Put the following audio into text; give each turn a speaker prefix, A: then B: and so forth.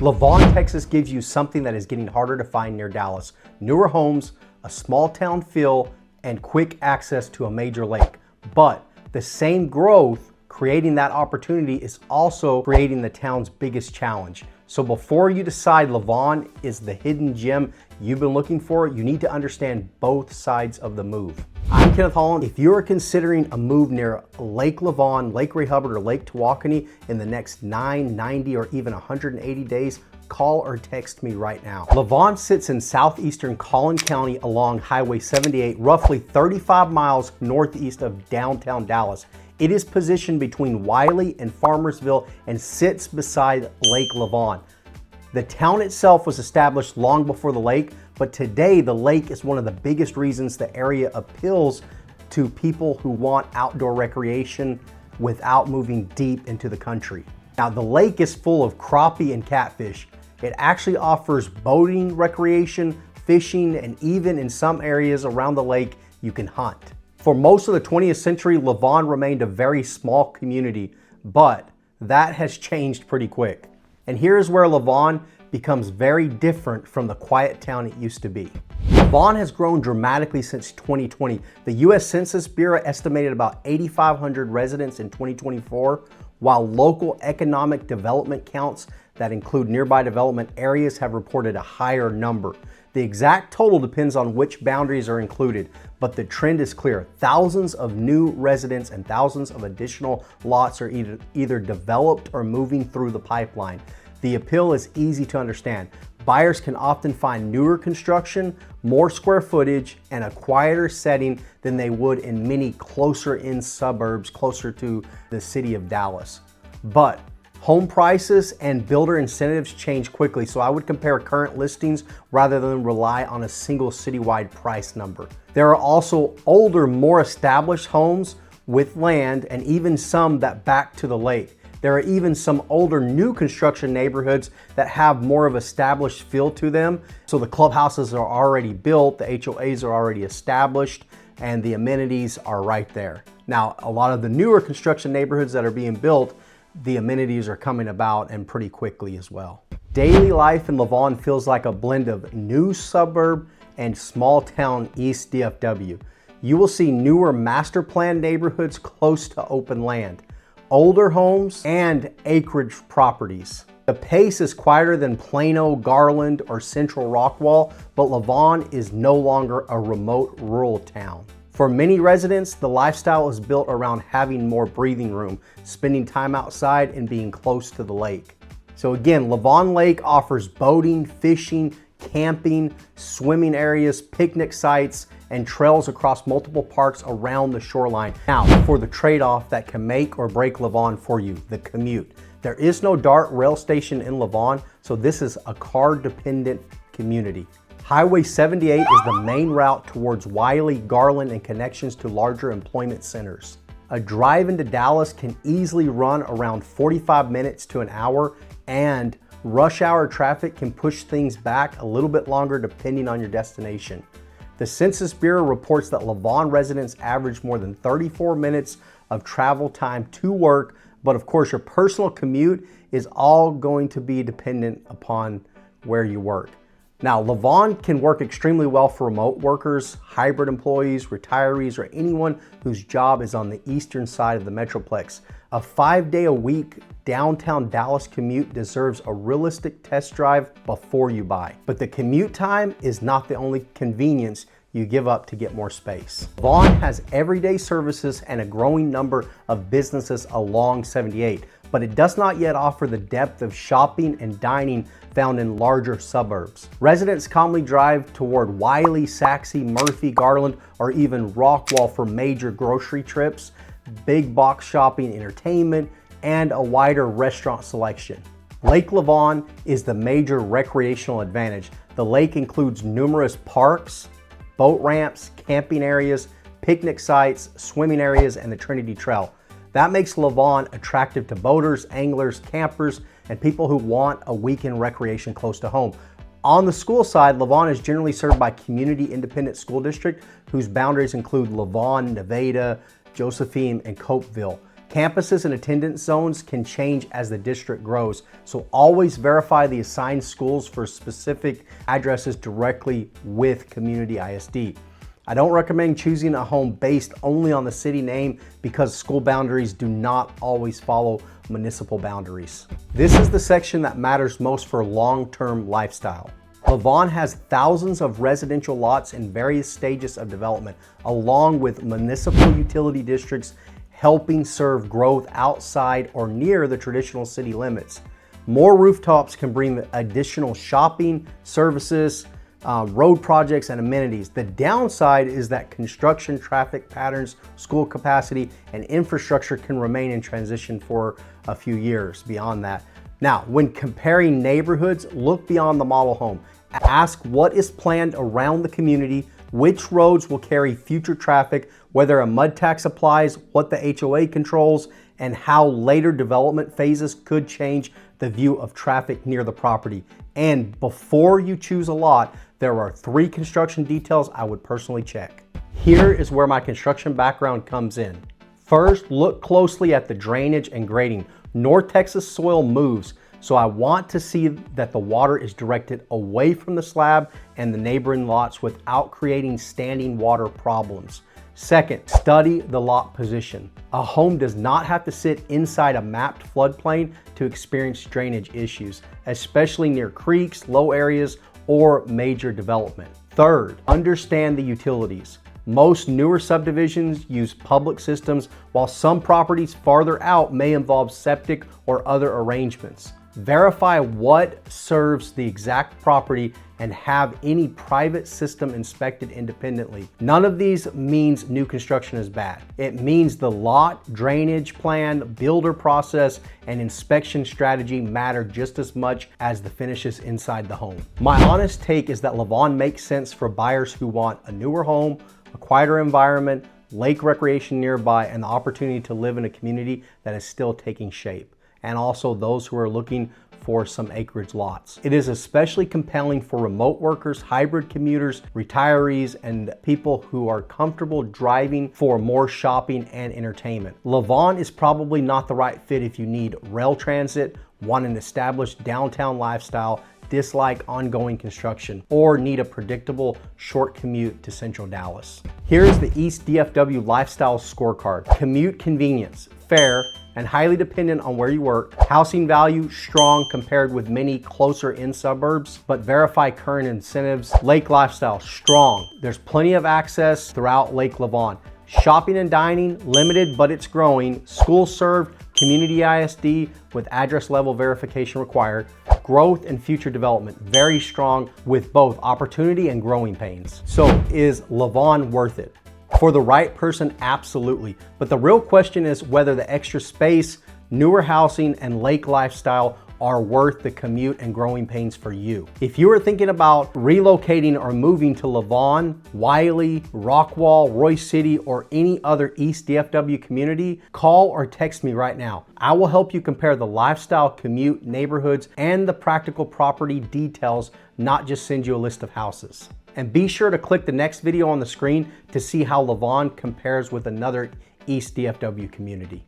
A: Lavon, Texas gives you something that is getting harder to find near Dallas. Newer homes, a small town feel, and quick access to a major lake. But the same growth creating that opportunity is also creating the town's biggest challenge. So before you decide Lavon is the hidden gem you've been looking for, you need to understand both sides of the move. I'm Kenneth Holland. If you're considering a move near Lake Lavon, Lake Ray Hubbard, or Lake Tawakoni in the next 9, 90, or even 180 days, call or text me right now. Lavon sits in southeastern Collin County along Highway 78, roughly 35 miles northeast of downtown Dallas. It is positioned between Wiley and Farmersville and sits beside Lake Lavon. The town itself was established long before the lake, but today the lake is one of the biggest reasons the area appeals to people who want outdoor recreation without moving deep into the country. Now, the lake is full of crappie and catfish. It actually offers boating recreation, fishing, and even in some areas around the lake, you can hunt. For most of the 20th century, Lavon remained a very small community, but that has changed pretty quick. And here's where Lavon becomes very different from the quiet town it used to be. Lavon has grown dramatically since 2020. The U.S. Census Bureau estimated about 8,500 residents in 2024, while local economic development counts that include nearby development areas have reported a higher number. The exact total depends on which boundaries are included, but the trend is clear. Thousands of new residents and thousands of additional lots are either developed or moving through the pipeline. The appeal is easy to understand. Buyers can often find newer construction, more square footage, and a quieter setting than they would in many closer in suburbs closer to the city of Dallas. But home prices and builder incentives change quickly, so I would compare current listings rather than rely on a single citywide price number. There are also older, more established homes with land and even some that back to the lake. There are even some older new construction neighborhoods that have more of established feel to them. So the clubhouses are already built, the HOAs are already established, and the amenities are right there. Now, a lot of the newer construction neighborhoods that are being built, the amenities are coming about and pretty quickly as well. Daily life in Lavon feels like a blend of new suburb and small town East DFW. You will see newer master plan neighborhoods close to open land, older homes, and acreage properties. The pace is quieter than Plano, Garland, or Central Rockwall, but Lavon is no longer a remote rural town. For many residents, the lifestyle is built around having more breathing room, spending time outside, and being close to the lake. So again, Lavon Lake offers boating, fishing, camping, swimming areas, picnic sites, and trails across multiple parks around the shoreline. Now, for the trade-off that can make or break Lavon for you, the commute. There is no DART rail station in Lavon, so this is a car-dependent community. Highway 78 is the main route towards Wiley, Garland, and connections to larger employment centers. A drive into Dallas can easily run around 45 minutes to an hour, and rush hour traffic can push things back a little bit longer depending on your destination. The Census Bureau reports that Lavon residents average more than 34 minutes of travel time to work, but of course your personal commute is all going to be dependent upon where you work. Now, Lavon can work extremely well for remote workers, hybrid employees, retirees, or anyone whose job is on the eastern side of the Metroplex. A 5-day-a-week downtown Dallas commute deserves a realistic test drive before you buy. But the commute time is not the only convenience you give up to get more space. Lavon has everyday services and a growing number of businesses along 78, but it does not yet offer the depth of shopping and dining found in larger suburbs. Residents commonly drive toward Wiley, Saxe, Murphy, Garland, or even Rockwall for major grocery trips, big box shopping, entertainment, and a wider restaurant selection. Lake Lavon is the major recreational advantage. The lake includes numerous parks, boat ramps, camping areas, picnic sites, swimming areas, and the Trinity Trail. That makes Lavon attractive to boaters, anglers, campers, and people who want a weekend recreation close to home. On the school side, Lavon is generally served by Community Independent School District, whose boundaries include Lavon, Nevada, Josephine, and Copeville. Campuses and attendance zones can change as the district grows, so always verify the assigned schools for specific addresses directly with Community ISD. I don't recommend choosing a home based only on the city name because school boundaries do not always follow municipal boundaries. This is the section that matters most for long-term lifestyle. Lavon has thousands of residential lots in various stages of development, along with municipal utility districts helping serve growth outside or near the traditional city limits. More rooftops can bring additional shopping, services, road projects, and amenities. The downside is that construction, traffic patterns, school capacity, and infrastructure can remain in transition for a few years beyond that. Now, when comparing neighborhoods, look beyond the model home. Ask what is planned around the community, which roads will carry future traffic, whether a mud tax applies, what the HOA controls, and how later development phases could change the view of traffic near the property. And before you choose a lot, there are 3 construction details I would personally check. Here is where my construction background comes in. First, look closely at the drainage and grading. North Texas soil moves, so I want to see that the water is directed away from the slab and the neighboring lots without creating standing water problems. Second, study the lot position. A home does not have to sit inside a mapped floodplain to experience drainage issues, especially near creeks, low areas, or major development. Third, understand the utilities. Most newer subdivisions use public systems, while some properties farther out may involve septic or other arrangements. Verify what serves the exact property and have any private system inspected independently. None of these means new construction is bad. It means the lot, drainage plan, builder process, and inspection strategy matter just as much as the finishes inside the home. My honest take is that Lavon makes sense for buyers who want a newer home, a quieter environment, lake recreation nearby, and the opportunity to live in a community that is still taking shape. And also those who are looking for some acreage lots. It is especially compelling for remote workers, hybrid commuters, retirees, and people who are comfortable driving for more shopping and entertainment. Lavon is probably not the right fit if you need rail transit, want an established downtown lifestyle, dislike ongoing construction, or need a predictable short commute to central Dallas. Here's the East DFW Lifestyle Scorecard. Commute convenience, fair, and highly dependent on where you work. Housing value, strong compared with many closer in suburbs, but verify current incentives. Lake lifestyle, strong. There's plenty of access throughout Lake Lavon. Shopping and dining, limited, but it's growing. School served, Community ISD with address level verification required. Growth and future development, very strong with both opportunity and growing pains. So is Lavon worth it? For the right person, absolutely. But the real question is whether the extra space, newer housing, and lake lifestyle are worth the commute and growing pains for you. If you are thinking about relocating or moving to Lavon, Wiley, Rockwall, Royce City, or any other East DFW community, call or text me right now. I will help you compare the lifestyle, commute, neighborhoods, and the practical property details, not just send you a list of houses. And be sure to click the next video on the screen to see how Lavon compares with another East DFW community.